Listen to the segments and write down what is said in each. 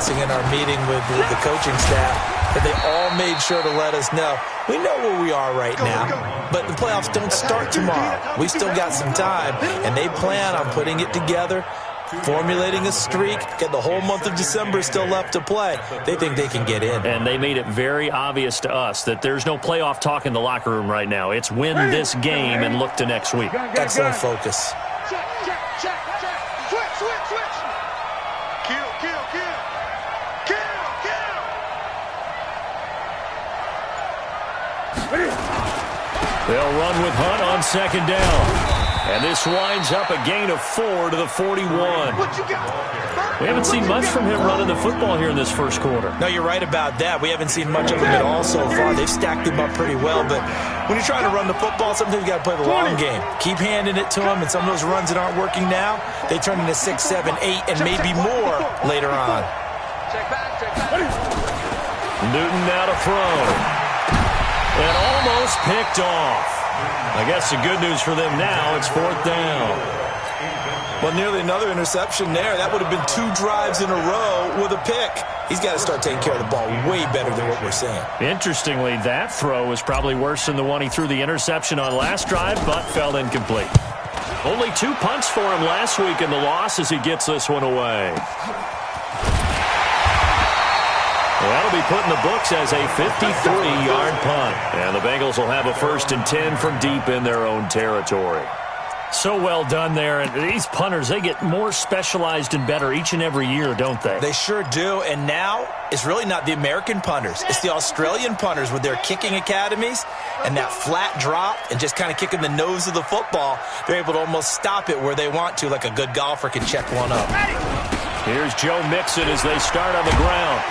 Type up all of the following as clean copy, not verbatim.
discussing in our meeting with the coaching staff that they all made sure to let us know. We know where we are right now, but the playoffs don't start tomorrow. We still got some time, and they plan on putting it together, formulating a streak, get the whole month of December still left to play. They think they can get in. And they made it very obvious to us that there's no playoff talk in the locker room right now. It's win this game and look to next week. Excellent focus. They'll run with Hunt on second down. And this winds up a gain of 4 to the 41. We haven't seen much from him running the football here in this first quarter. No, you're right about that. We haven't seen much of him at all so far. They've stacked him up pretty well, but when you're trying to run the football, sometimes you got to play the long game. Keep handing it to him, and some of those runs that aren't working now, they turn into 6, 7, 8, and maybe more later on. Newton now to throw. And almost picked off. I guess the good news for them now, it's 4th down. Well, nearly another interception there. That would have been 2 drives in a row with a pick. He's got to start taking care of the ball way better than what we're seeing. Interestingly, that throw was probably worse than the one he threw the interception on last drive, but fell incomplete. Only 2 punts for him last week in the loss as he gets this one away. That'll be put in the books as a 53-yard punt. And the Bengals will have a 1st and 10 from deep in their own territory. So well done there. And these punters, they get more specialized and better each and every year, don't they? They sure do. And now it's really not the American punters. It's the Australian punters with their kicking academies and that flat drop and just kind of kicking the nose of the football. They're able to almost stop it where they want to, like a good golfer can check one up. Here's Joe Mixon as they start on the ground.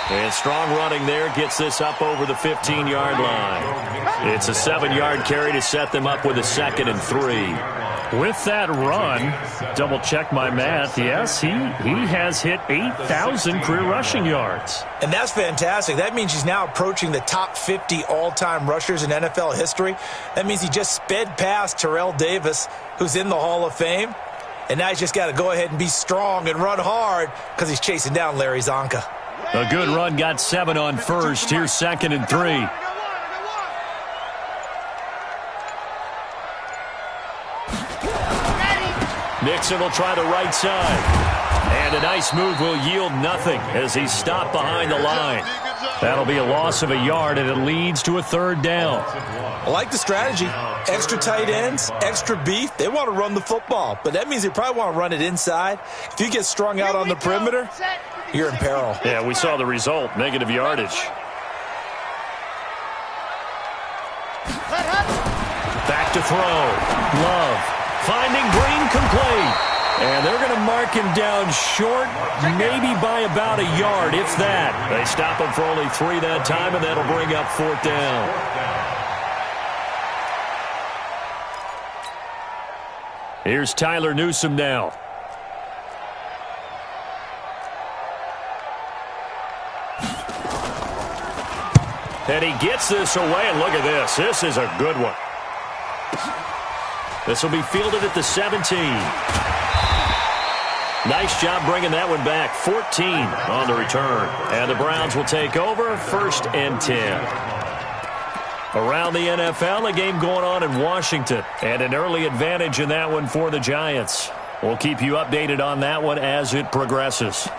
And strong running there gets this up over the 15-yard line. It's a 7-yard carry to set them up with a 2nd and 3. With that run, double-check my math, yes, he has hit 8,000 career rushing yards. And that's fantastic. That means he's now approaching the top 50 all-time rushers in NFL history. That means he just sped past Terrell Davis, who's in the Hall of Fame. And now he's just got to go ahead and be strong and run hard because he's chasing down Larry Zonka. A good run, got 7 on first. Here's 2nd and 3. Nixon will try the right side. And a nice move will yield nothing as he's stopped behind the line. That'll be a loss of a yard, and it leads to a 3rd down. I like the strategy. Extra tight ends, extra beef. They want to run the football, but that means they probably want to run it inside. If you get strung out on the perimeter, you're in peril. Yeah, we saw the result, negative yardage. Back to throw. Love finding Green complete. And they're going to mark him down short, maybe by about a yard, if that. They stop him for only 3 that time, and that'll bring up 4th down. Here's Tyler Newsome now. And he gets this away, and look at this. This is a good one. This will be fielded at the 17. Nice job bringing that one back. 14 on the return. And the Browns will take over, 1st and 10. Around the NFL, a game going on in Washington. And an early advantage in that one for the Giants. We'll keep you updated on that one as it progresses.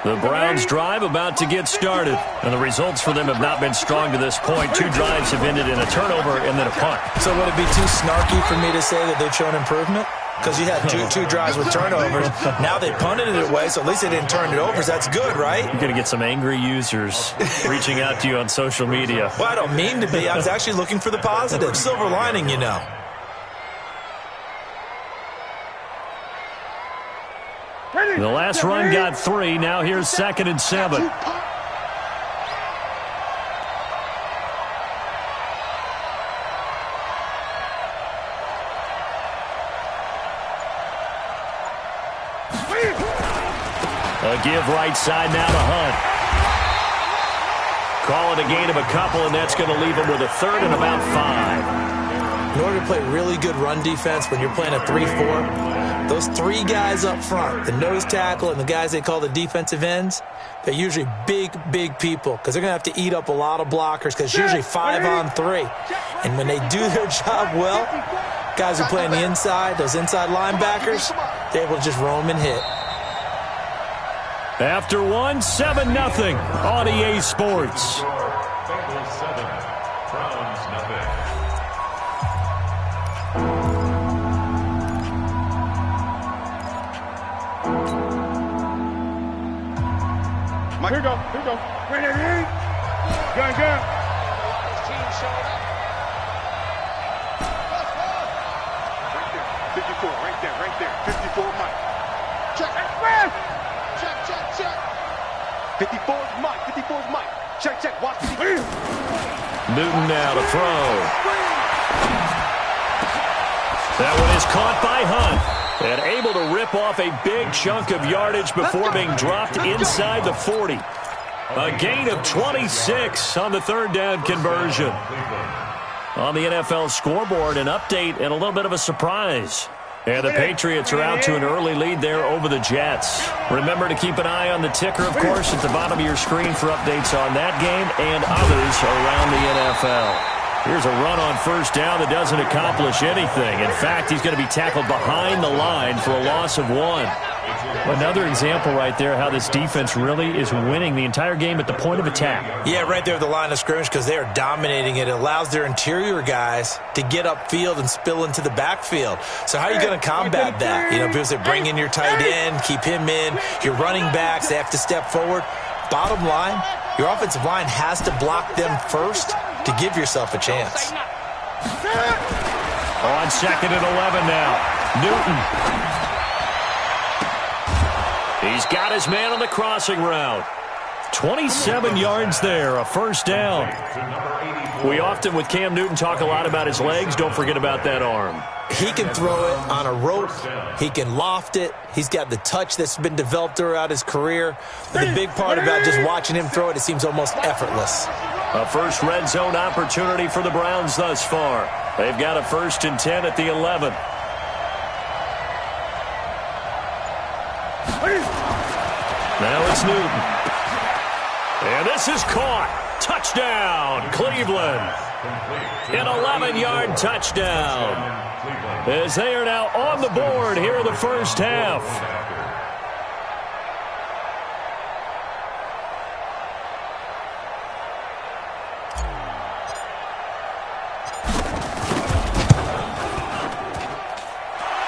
The Browns drive about to get started. And the results for them have not been strong to this point. 2 drives have ended in a turnover and then a punt. So would it be too snarky for me to say that they've shown improvement? Because you had two drives with turnovers. Now they punted it away, so at least they didn't turn it over. So that's good, right? You're going to get some angry users reaching out to you on social media. Well, I don't mean to be. I was actually looking for the positive. Silver lining, you know. The last run got 3. Now here's 2nd and 7. A give right side now to Hunt. Call it a gain of a couple, and that's going to leave him with a 3rd and about 5. in order to play really good run defense when you're playing a 3-4, those three guys up front, the nose tackle and the guys they call the defensive ends, they're usually big, big people because they're going to have to eat up a lot of blockers because it's usually 5-on-3. And when they do their job well, guys who play on the inside, those inside linebackers, they're able to just roam and hit. After one, 7-0 on EA Sports. Here you go. Right there. Gun. Team showing up. 54, right there. 54, Mike. Check. 54's Mike. Check. Watch the Newton now to throw. That one is caught by Hunt. And able to rip off a big chunk of yardage before being dropped inside the 40. A gain of 26 on the third down conversion. On the NFL scoreboard, an update and a little bit of a surprise. And the Patriots are out to an early lead there over the Jets. Remember to keep an eye on the ticker, of course, at the bottom of your screen for updates on that game and others around the NFL. Here's a run on first down that doesn't accomplish anything. In fact, he's going to be tackled behind the line for a loss of 1. Another example right there how this defense really is winning the entire game at the point of attack. Yeah, right there at the line of scrimmage because they are dominating it. It allows their interior guys to get upfield and spill into the backfield. So how are you going to combat that? You know, because they bring in your tight end, keep him in. Your running backs, they have to step forward. Bottom line, your offensive line has to block them first to give yourself a chance. On 2nd and 11 now. Newton. He's got his man on the crossing route. 27 yards there, a first down. We often, with Cam Newton, talk a lot about his legs. Don't forget about that arm. He can throw it on a rope. He can loft it. He's got the touch that's been developed throughout his career. The big part about just watching him throw it, it seems almost effortless. A first red zone opportunity for the Browns thus far. They've got a 1st and 10 at the 11. Now it's Newton. And this is caught. Touchdown, Cleveland. An 11-yard touchdown. As they are now on the board here in the first half.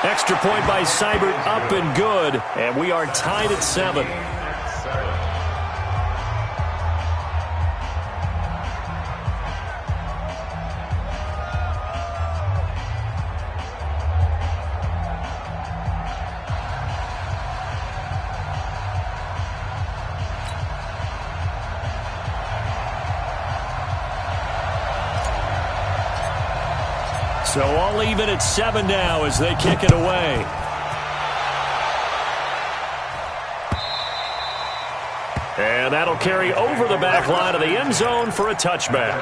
Extra point by Seibert, up and good. And we are tied at 7. So all even at 7 now as they kick it away. And that'll carry over the back line of the end zone for a touchback.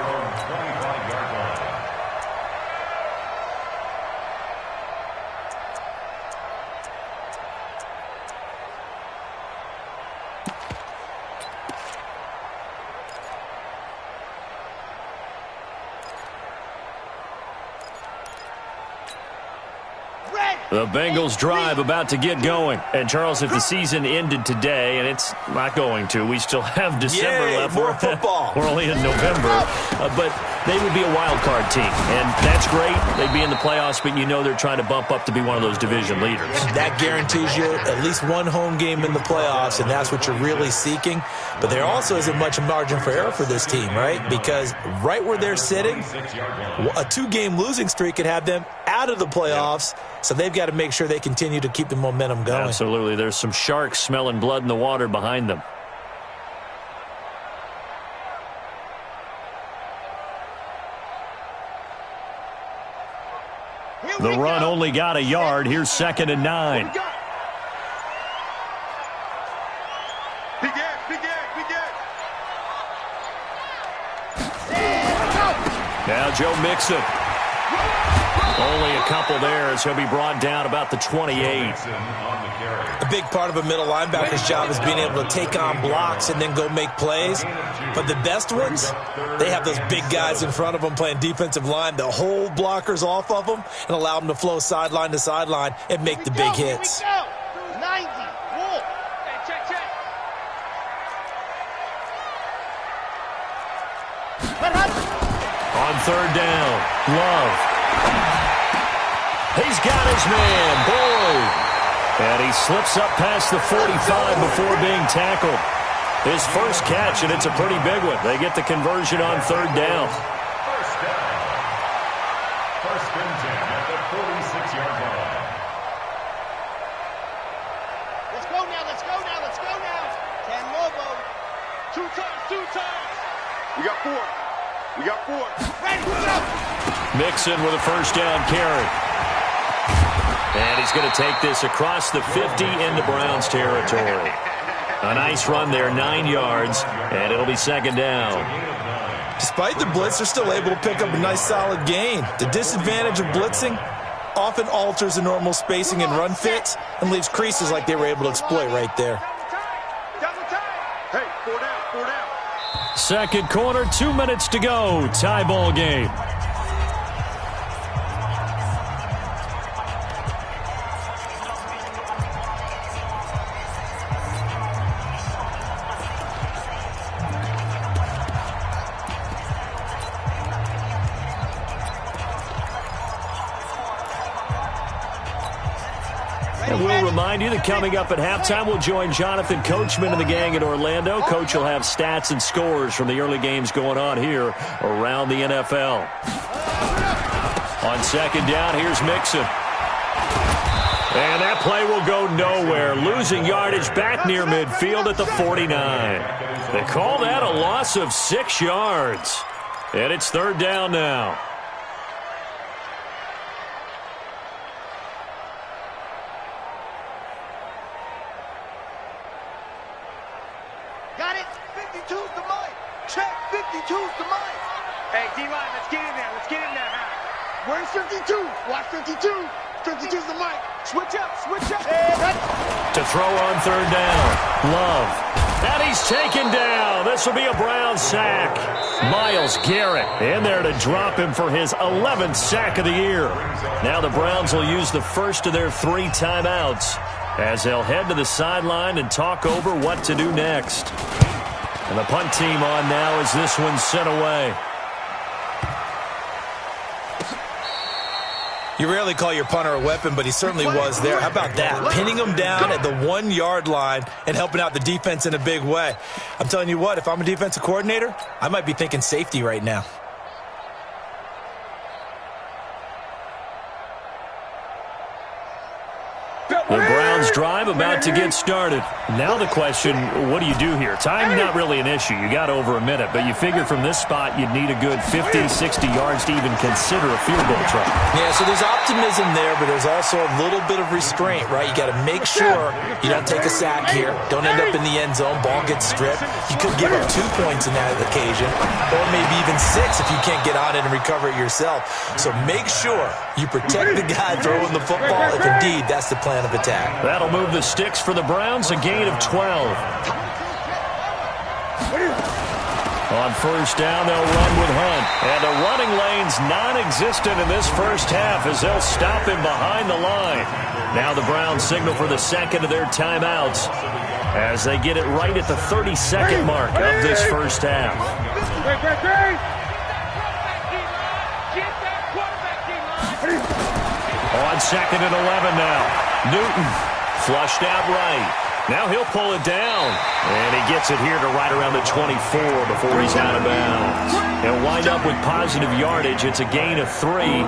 The Bengals drive about to get going. And, Charles, if the season ended today, and it's not going to, we still have December left. More football. We're only in November. But they would be a wild card team. And that's great. They'd be in the playoffs, but you know they're trying to bump up to be one of those division leaders. That guarantees you at least one home game in the playoffs, and that's what you're really seeking. But there also isn't much margin for error for this team, right? Because right where they're sitting, a 2-game losing streak could have them out of the playoffs. So they've got to make sure they continue to keep the momentum going. Absolutely. There's some sharks smelling blood in the water behind them. The run only got a yard. Here's 2nd and 9. Now Joe Mixon. Only a couple there as he'll be brought down about the 28. A big part of a middle linebacker's job is being able to take on blocks and then go make plays. But the best ones, they have those big guys in front of them playing defensive line that hold blockers off of them and allow them to flow sideline to sideline and make the big hits. 90. Whoa. Check. On third down, Love. He's got his man, Boyd. And he slips up past the 45 before being tackled. His first catch, and it's a pretty big one. They get the conversion on third down. First and 10 at the 46-yard line. Let's go now. 10 more, Bo. Two times. We got four. Ready, put it up. Mixon with a first down carry. And he's going to take this across the 50 into Browns territory. A nice run there, 9 yards, and it'll be second down. Despite the blitz, they're still able to pick up a nice solid gain. The disadvantage of blitzing often alters the normal spacing and run fits and leaves creases like they were able to exploit right there. Hey, 4 down. Second quarter, 2 minutes to go. Tie ball game. And we'll remind you that coming up at halftime, we'll join Jonathan Coachman and the gang in Orlando. Coach will have stats and scores from the early games going on here around the NFL. On second down, here's Mixon. And that play will go nowhere. Losing yardage back near midfield at the 49. They call that a loss of 6 yards. And it's third down now. Got it. 52's the mic. Check. 52's the mic. Hey, D-line, let's get in there. Where's 52? Watch 52. 52's the mic. Switch up. To throw on third down. Love. And he's taken down. This will be a Brown sack. Myles Garrett in there to drop him for his 11th sack of the year. Now the Browns will use the first of their 3 timeouts as they'll head to the sideline and talk over what to do next. And the punt team on now as this one's sent away. You rarely call your punter a weapon, but he certainly was there. How about that? Pinning him down at the 1-yard line and helping out the defense in a big way. I'm telling you what, if I'm a defensive coordinator, I might be thinking safety right now. The Browns drive about to get started. Now the question, what do you do here? Time not really an issue. You got over a minute, but you figure from this spot you'd need a good 50, 60 yards to even consider a field goal try. Yeah, so there's optimism there, but there's also a little bit of restraint, right? You got to make sure you don't take a sack here. Don't end up in the end zone. Ball gets stripped. You could give up 2 points in that occasion, or maybe even 6 if you can't get on it and recover it yourself. So make sure you protect the guy throwing the football if indeed that's the plan of attack. That'll move the sticks for the Browns, a gain of 12. On first down, they'll run with Hunt. And the running lane's non-existent in this first half as they'll stop him behind the line. Now the Browns signal for the second of their timeouts as they get it right at the 30-second mark of this first half. On second and 11 now. Newton flushed out right. Now he'll pull it down. And he gets it here to right around the 24 before he's out of bounds. He'll wind up with positive yardage. It's a gain of 3.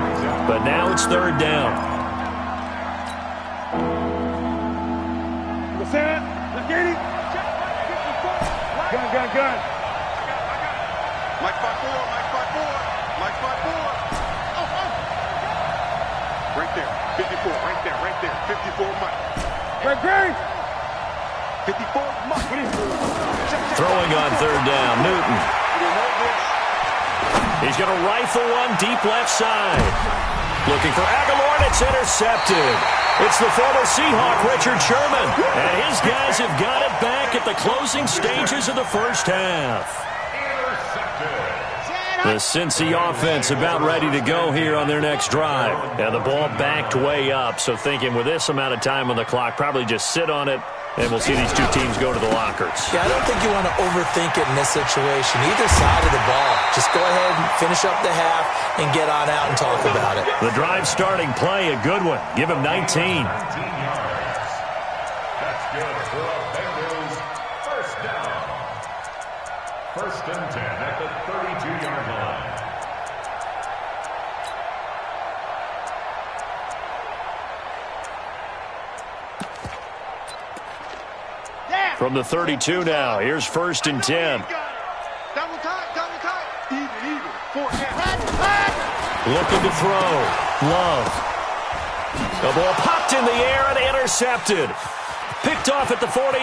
But now it's third down. Gun. Mike 5-4. Right there. 54, right there. 54, Mike. Right. 54, Mike. Throwing on third down, Newton. He's going to rifle one deep left side. Looking for Aguilar, and it's intercepted. It's the former Seahawk, Richard Sherman. And his guys have got it back at the closing stages of the first half. The Cincy offense about ready to go here on their next drive. And the ball backed way up, so thinking with this amount of time on the clock, probably just sit on it, and we'll see these two teams go to the lockers. Yeah, I don't think you want to overthink it in this situation. Either side of the ball. Just go ahead and finish up the half and get on out and talk about it. The drive starting play, a good one. Give him 19. That's good for a Bengals first down. First and 10 at the 32-yard line. From the 32 now, here's first and 10. Double time. Even. Looking to throw. Love. The ball popped in the air and intercepted. Picked off at the 48.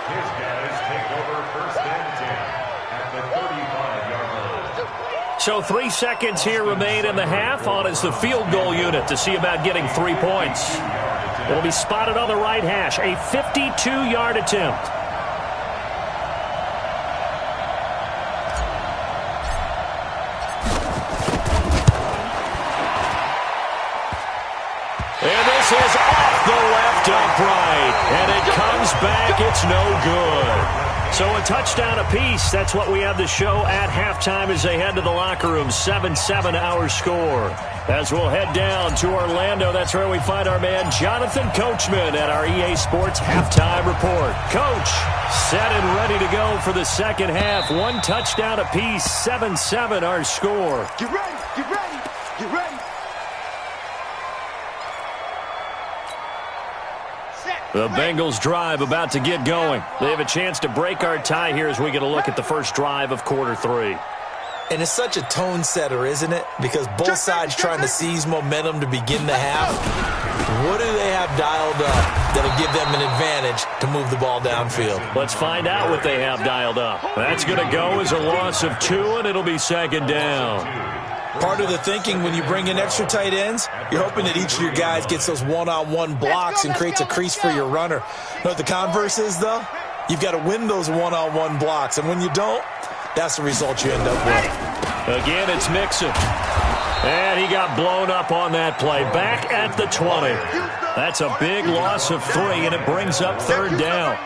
His guys take over first and 10 at the 35-yard line. So 3 seconds here remain in the half. On is the field goal unit to see about getting 3 points. It'll be spotted on the right hash. A 52-yard attempt. And this is off the left upright. And it comes back. It's no good. So a touchdown apiece. That's what we have the show at halftime as they head to the locker room. 7-7 our score. As we'll head down to Orlando, that's where we find our man Jonathan Coachman at our EA Sports Halftime Report. Coach, set and ready to go for the second half. 1 touchdown apiece. 7-7 our score. Get ready. The Bengals drive about to get going. They have a chance to break our tie here as we get a look at the first drive of quarter 3. And it's such a tone setter, isn't it? Because both sides trying to seize momentum to begin the half. What do they have dialed up that'll give them an advantage to move the ball downfield? Let's find out what they have dialed up. That's going to go as a loss of 2, and it'll be second down. Part of the thinking when you bring in extra tight ends, you're hoping that each of your guys gets those one-on-one blocks and creates a crease for your runner. You know what the converse is, though? You've got to win those one-on-one blocks, and when you don't, that's the result you end up with. Again, it's Mixon. And he got blown up on that play. Back at the 20. That's a big loss of 3, and it brings up third down.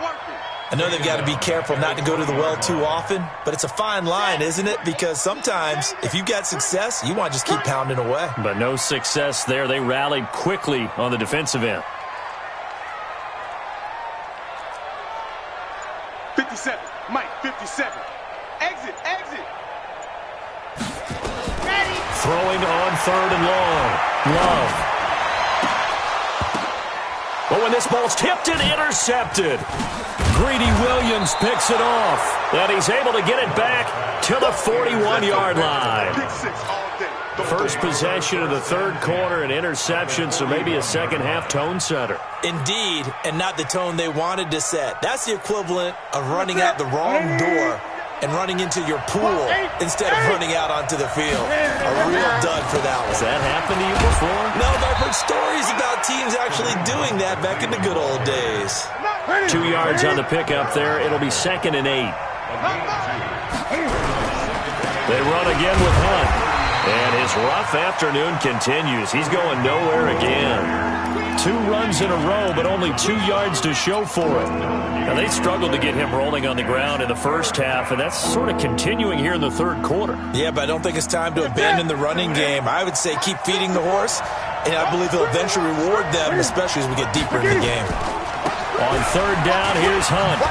I know they've got to be careful not to go to the well too often, but it's a fine line, isn't it? Because sometimes, if you've got success, you want to just keep pounding away. But no success there. They rallied quickly on the defensive end. 57. Mike, 57. Exit. Ready. Throwing on third and long. Love. But when this ball's tipped and intercepted, Greedy Williams picks it off. And he's able to get it back to the 41-yard line. First possession of the third quarter, an interception, so maybe a second-half tone setter. Indeed, and not the tone they wanted to set. That's the equivalent of running out the wrong door and running into your pool instead of running out onto the field. A real dud for that one. Has that happened to you before? No, but I've heard stories about teams actually doing that back in the good old days. 2 yards on the pickup there. It'll be second and 8. They run again with Hunt. And his rough afternoon continues. He's going nowhere again. 2 runs in a row, but only 2 yards to show for it. Now, they struggled to get him rolling on the ground in the first half, and that's sort of continuing here in the third quarter. Yeah, but I don't think it's time to abandon the running game. I would say keep feeding the horse, and I believe he'll eventually reward them, especially as we get deeper into the game. On third down, here's Hunt.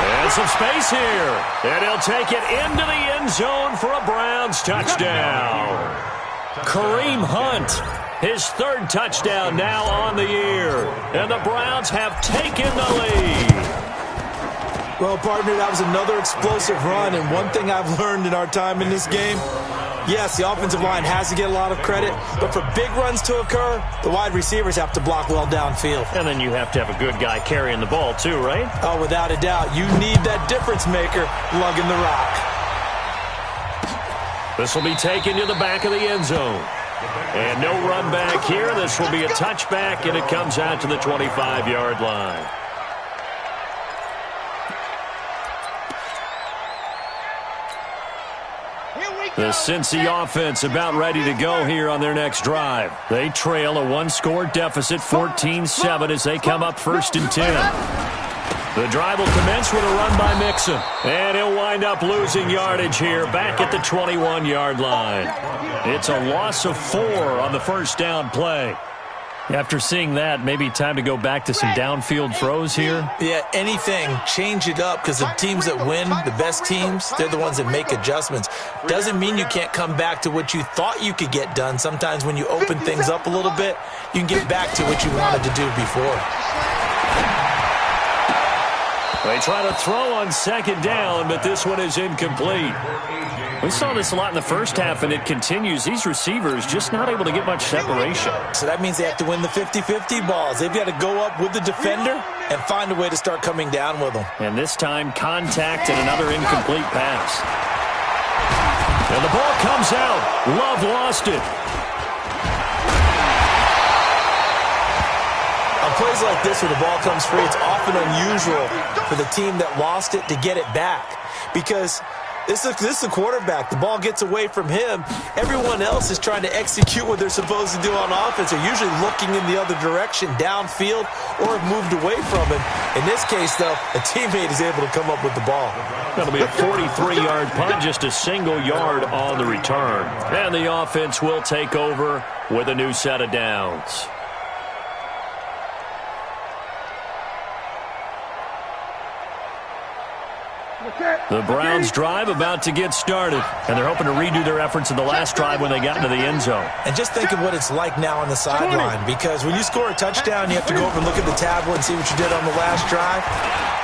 And some space here. And he'll take it into the end zone for a Browns touchdown. Kareem Hunt, his third touchdown now on the year. And the Browns have taken the lead. Well, partner, that was another explosive run. And one thing I've learned in our time in this game, Yes, the offensive line has to get a lot of credit, but for big runs to occur, the wide receivers have to block well downfield. And then you have to have a good guy carrying the ball too, right? Oh, without a doubt. You need that difference maker lugging the rock. This will be taken to the back of the end zone. And no run back here. This will be a touchback, and it comes out to the 25-yard line. The Cincy offense about ready to go here on their next drive. They trail a one-score deficit, 14-7, as they come up 1st and 10. The drive will commence with a run by Mixon. And he'll wind up losing yardage here back at the 21-yard line. It's a loss of 4 on the first down play. After seeing that, maybe time to go back to some downfield throws here. Yeah, anything. Change it up, because the teams that win, the best teams, they're the ones that make adjustments. Doesn't mean you can't come back to what you thought you could get done. Sometimes when you open things up a little bit, you can get back to what you wanted to do before. They try to throw on 2nd down, but this one is incomplete. We saw this a lot in the first half, and it continues. These receivers just not able to get much separation. So that means they have to win the 50-50 balls. They've got to go up with the defender and find a way to start coming down with them. And this time, contact and another incomplete pass. And the ball comes out. Love lost it. On plays like this where the ball comes free, it's often unusual for the team that lost it to get it back, because this is the quarterback. The ball gets away from him. Everyone else is trying to execute what they're supposed to do on offense. They're usually looking in the other direction, downfield, or have moved away from him. In this case, though, a teammate is able to come up with the ball. That'll be a 43-yard punt, just a single yard on the return. And the offense will take over with a new set of downs. The Browns drive about to get started, and they're hoping to redo their efforts in the last drive when they got into the end zone. And just think of what it's like now on the sideline, because when you score a touchdown, you have to go over and look at the tablet and see what you did on the last drive.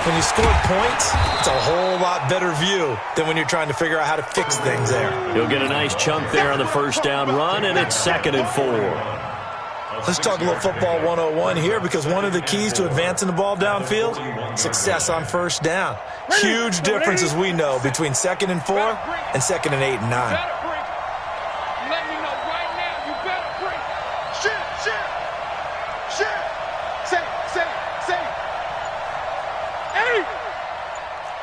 When you score points, it's a whole lot better view than when you're trying to figure out how to fix things there. He'll get a nice chunk there on the first down run, and it's 2nd and 4. Let's talk a little football 101 here, because one of the keys to advancing the ball downfield, success on first down. Huge difference, as we know, between 2nd and 4 and 2nd and 8 and 9. Let me know right now. You better bring. Shit. Say. Hey!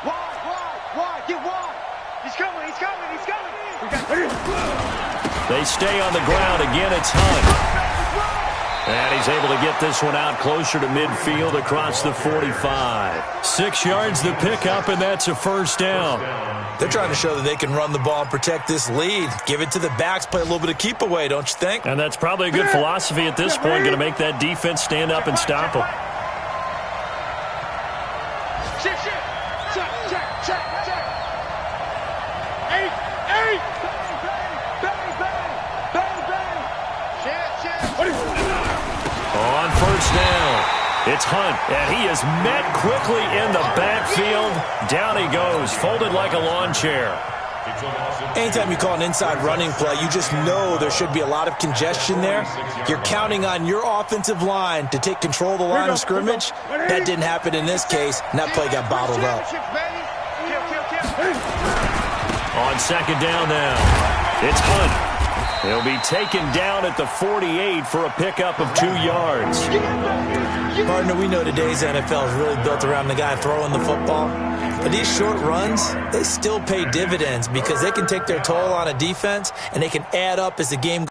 Wide. Get wide. He's coming. They stay on the ground. Again, it's Hunt. And he's able to get this one out closer to midfield across the 45. 6 yards the pickup, and that's a first down. They're trying to show that they can run the ball and protect this lead. Give it to the backs, play a little bit of keep away, don't you think? And that's probably a good philosophy at this point, going to make that defense stand up and stop them. Check. Hey! On first down, it's Hunt, and he is met quickly in the backfield. Down he goes, folded like a lawn chair. Anytime you call an inside running play, you just know there should be a lot of congestion there. You're counting on your offensive line to take control of the line of scrimmage. That didn't happen in this case, and that play got bottled up. On 2nd down now, it's Hunt. He'll be taken down at the 48 for a pickup of 2 yards. Partner, we know today's NFL is really built around the guy throwing the football. But these short runs, they still pay dividends, because they can take their toll on a defense, and they can add up as the game goes.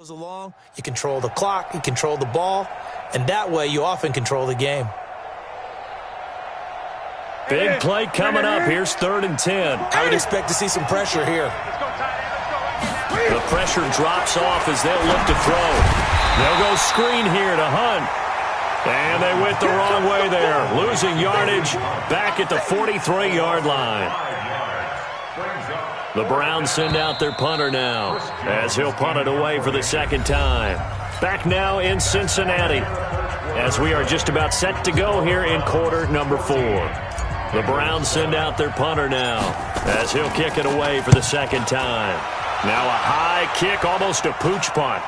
Goes along, you control the clock, you control the ball, and that way you often control the game. Big play coming up. Here's 3rd and 10. I would expect to see some pressure here. The pressure drops off as they'll look to throw. They'll go screen here to Hunt. And they went the wrong way there. Losing yardage back at the 43-yard line. The Browns send out their punter now as he'll punt it away for the 2nd time. Back now in Cincinnati as we are just about set to go here in quarter number 4. The Browns send out their punter now as he'll kick it away for the 2nd time. Now a high kick, almost a pooch punt.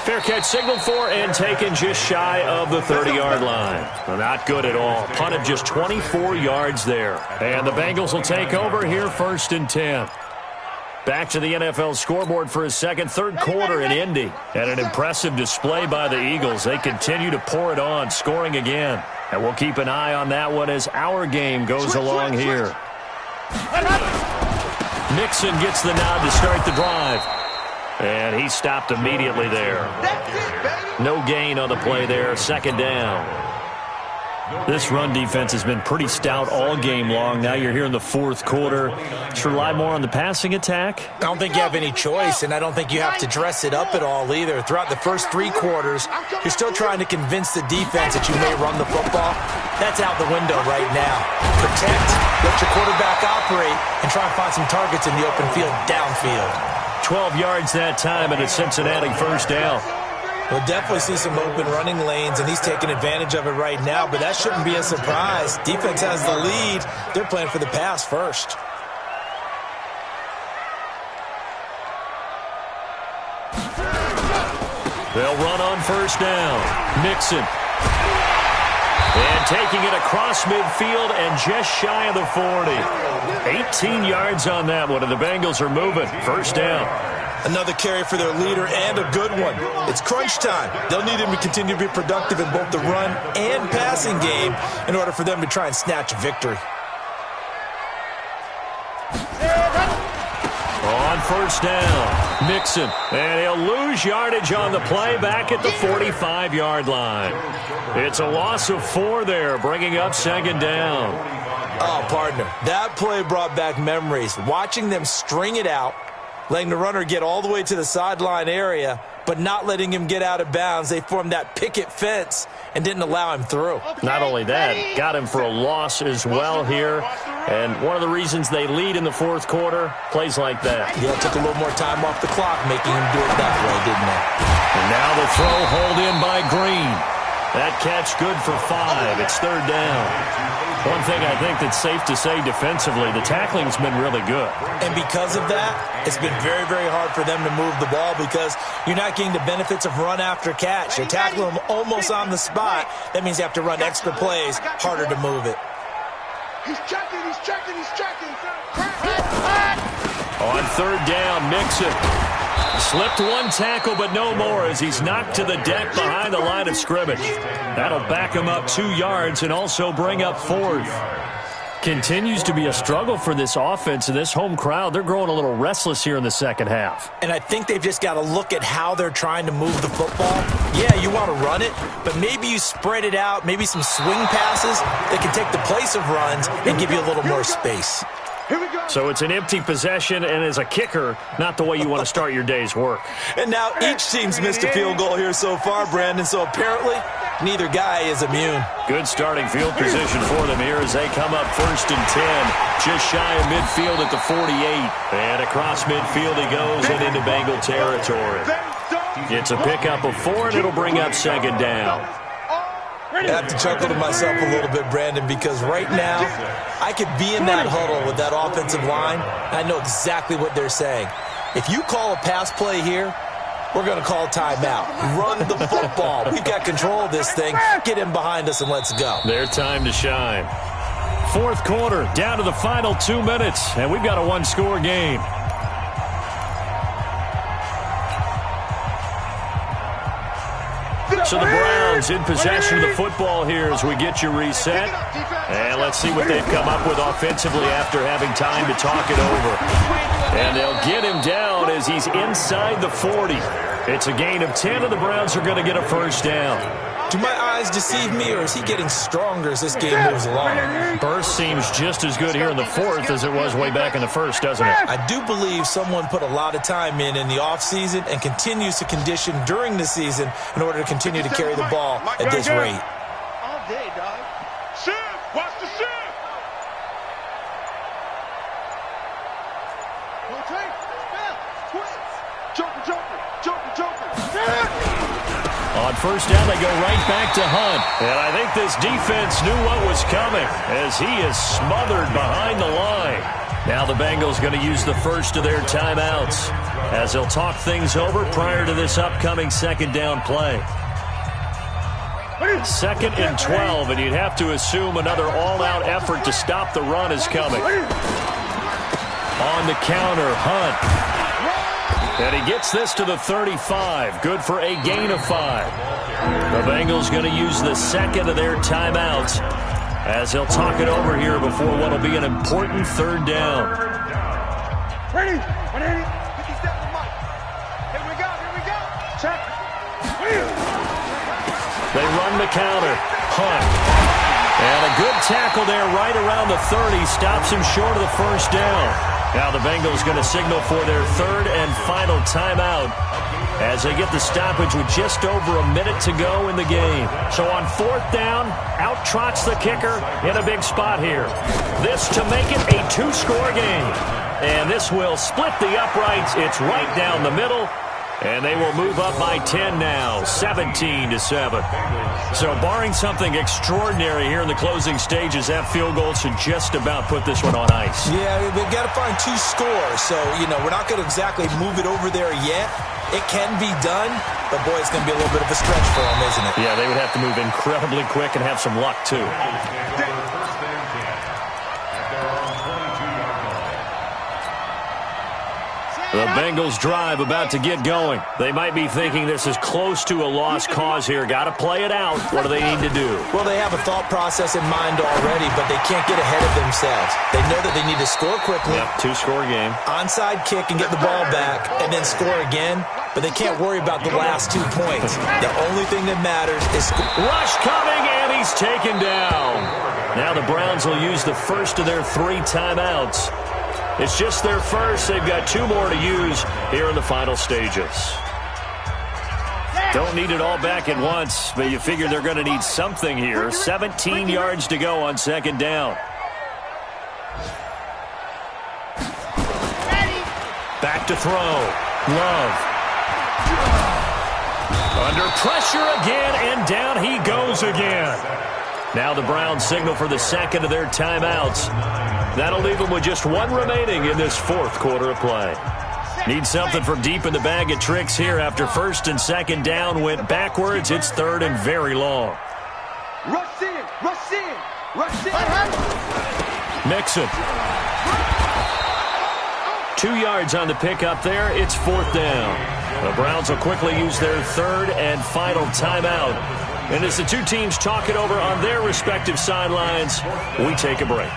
Fair catch signaled for and taken just shy of the 30-yard line. Well, not good at all. Punted just 24 yards there. And the Bengals will take over here 1st and 10. Back to the NFL scoreboard for his third quarter in Indy. And an impressive display by the Eagles. They continue to pour it on, scoring again. And we'll keep an eye on that one as our game goes along here. Mixon gets the nod to start the drive. And he stopped immediately there. No gain on the play there. 2nd down. This run defense has been pretty stout all game long. Now you're here in the 4th quarter. Should rely more on the passing attack? I don't think you have any choice, and I don't think you have to dress it up at all either. Throughout the first 3 quarters, you're still trying to convince the defense that you may run the football. That's out the window right now. Protect, let your quarterback operate, and try and find some targets in the open field downfield. 12 yards that time and a Cincinnati 1st down. We'll definitely see some open running lanes, and he's taking advantage of it right now, but that shouldn't be a surprise. Defense has the lead. They're playing for the pass first. They'll run on 1st down. Mixon. And taking it across midfield and just shy of the 40. 18 yards on that one, and the Bengals are moving. 1st down. Another carry for their leader and a good one. It's crunch time. They'll need him to continue to be productive in both the run and passing game in order for them to try and snatch a victory. On 1st down, Mixon. And he'll lose yardage on the play back at the 45-yard line. It's a loss of 4 there, bringing up 2nd down. Oh, partner, that play brought back memories. Watching them string it out, letting the runner get all the way to the sideline area, but not letting him get out of bounds. They formed that picket fence and didn't allow him through. Not only that, got him for a loss as well here. And one of the reasons they lead in the 4th quarter, plays like that. Yeah, it took a little more time off the clock, making him do it that way, didn't it? And now the throw hauled in by Green. That catch good for 5. It's 3rd down. One thing I think that's safe to say defensively, the tackling's been really good. And because of that, it's been very, very hard for them to move the ball because you're not getting the benefits of run after catch. You're tackling them almost on the spot. That means you have to run extra plays, harder to move it. He's checking, he's checking, he's checking. On 3rd down, Mixon. Slipped one tackle, but no more as he's knocked to the deck behind the line of scrimmage. That'll back him up 2 yards and also bring up 4th. Continues to be a struggle for this offense and this home crowd. They're growing a little restless here in the 2nd half. And I think they've just got to look at how they're trying to move the football. Yeah, you want to run it, but maybe you spread it out, maybe some swing passes that can take the place of runs and give you a little more space. So it's an empty possession, and as a kicker, not the way you want to start your day's work. And now each team's missed a field goal here so far, Brandon, so apparently neither guy is immune. Good starting field position for them here as they come up 1st and 10, just shy of midfield at the 48. And across midfield he goes and into Bengal territory. It's a pickup of 4, and it'll bring up 2nd down. I have to chuckle to myself a little bit, Brandon, because right now I could be in that huddle with that offensive line, and I know exactly what they're saying. If you call a pass play here, we're going to call timeout. Run the football. We've got control of this thing. Get in behind us and let's go. Their time to shine. 4th quarter, down to the final 2 minutes, and we've got a 1-score game. So the Browns in possession of the football here as we get you reset. And let's see what they've come up with offensively after having time to talk it over. And they'll get him down as he's inside the 40. It's a gain of 10, and the Browns are going to get a first down. Do my eyes deceive me, or is he getting stronger as this game moves along? Burst seems just as good here in the fourth as it was way back in the first, doesn't it? I do believe someone put a lot of time in the offseason and continues to condition during the season in order to continue to carry the ball at this rate. All day, dog. Shift! Watch the shift! Rotate! Spell! Twist! Joker, joker! Joker, joker! On first down, they go right back to Hunt. And I think this defense knew what was coming as he is smothered behind the line. Now the Bengals going to use the first of their timeouts as they'll talk things over prior to this upcoming second down play. 2nd and 12, and you'd have to assume another all-out effort to stop the run is coming. On the counter, Hunt. And he gets this to the 35. Good for a gain of 5. The Bengals going to use the second of their timeouts as they'll talk it over here before what will be an important third down. Ready? 180. 50 steps to Mike. Here we go. Check. They run the counter. Hunt. And a good tackle there right around the 30. Stops him short of the first down. Now the Bengals going to signal for their third and final timeout as they get the stoppage with just over a minute to go in the game. So on fourth down, out trots the kicker in a big spot here. This to make it a two-score game. And this will split the uprights. It's right down the middle. And they will move up by 10 now, 17-7. So barring something extraordinary here in the closing stages, that field goal should just about put this one on ice. Yeah, they've got to find 2 scores. So, we're not going to exactly move it over there yet. It can be done, but, boy, it's going to be a little bit of a stretch for them, isn't it? Yeah, they would have to move incredibly quick and have some luck, too. The Bengals drive about to get going. They might be thinking this is close to a lost cause here. Got to play it out. What do they need to do? Well, they have a thought process in mind already, but they can't get ahead of themselves. They know that they need to score quickly. Yep, two-score game. Onside kick and get the ball back and then score again, but they can't worry about the last 2 points. The only thing that matters is rush coming, and he's taken down. Now the Browns will use the first of their 3 timeouts. It's just their first. They've got 2 more to use here in the final stages. Don't need it all back at once, but you figure they're going to need something here. 17 yards to go on second down. Back to throw. Love. Under pressure again, and down he goes again. Now the Browns signal for the second of their timeouts. That'll leave them with just 1 remaining in this fourth quarter of play. Need something from deep in the bag of tricks here after first and second down went backwards. It's third and very long. Rush in. Mixon. 2 yards on the pickup there. It's fourth down. The Browns will quickly use their third and final timeout. And as the 2 teams talk it over on their respective sidelines, we take a break.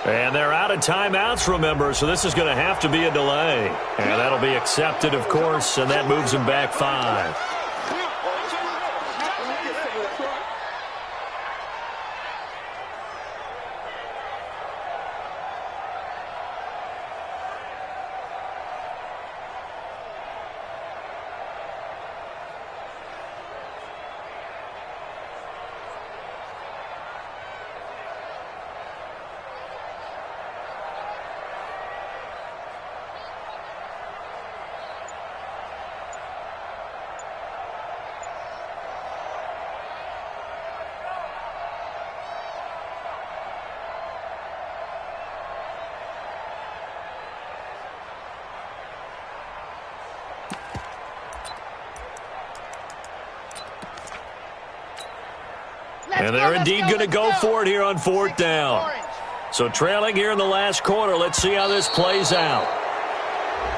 And they're out of timeouts, remember, so this is going to have to be a delay. And that'll be accepted, of course, and that moves them back 5. And they're indeed going to go for it here on 4th down. So trailing here in the last quarter. Let's see how this plays out.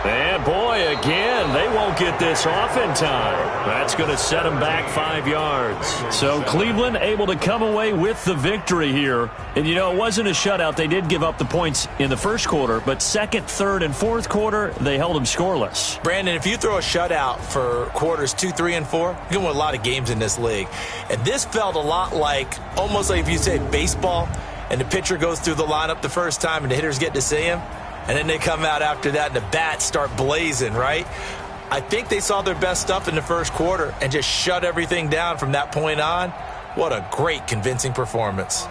And, boy, again, they won't get this off in time. That's going to set them back 5 yards. So Cleveland able to come away with the victory here. And, you know, it wasn't a shutout. They did give up the points in the first quarter, but second, third, and fourth quarter, they held them scoreless. Brandon, if you throw a shutout for quarters 2, 3, and 4, you're going to win a lot of games in this league. And this felt a lot like, almost like if you say baseball, and the pitcher goes through the lineup the first time and the hitters get to see him. And then they come out after that and the bats start blazing, right? I think they saw their best stuff in the first quarter and just shut everything down from that point on. What a great, convincing performance.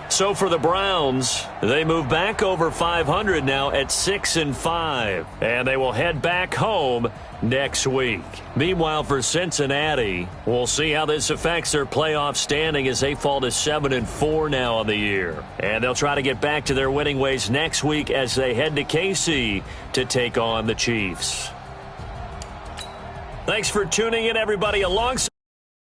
So for the Browns, they move back over 500 now at 6-5. And they will head back home next week. Meanwhile, for Cincinnati, we'll see how this affects their playoff standing as they fall to 7-4 now on the year. And they'll try to get back to their winning ways next week as they head to KC to take on the Chiefs. Thanks for tuning in, everybody. Alongside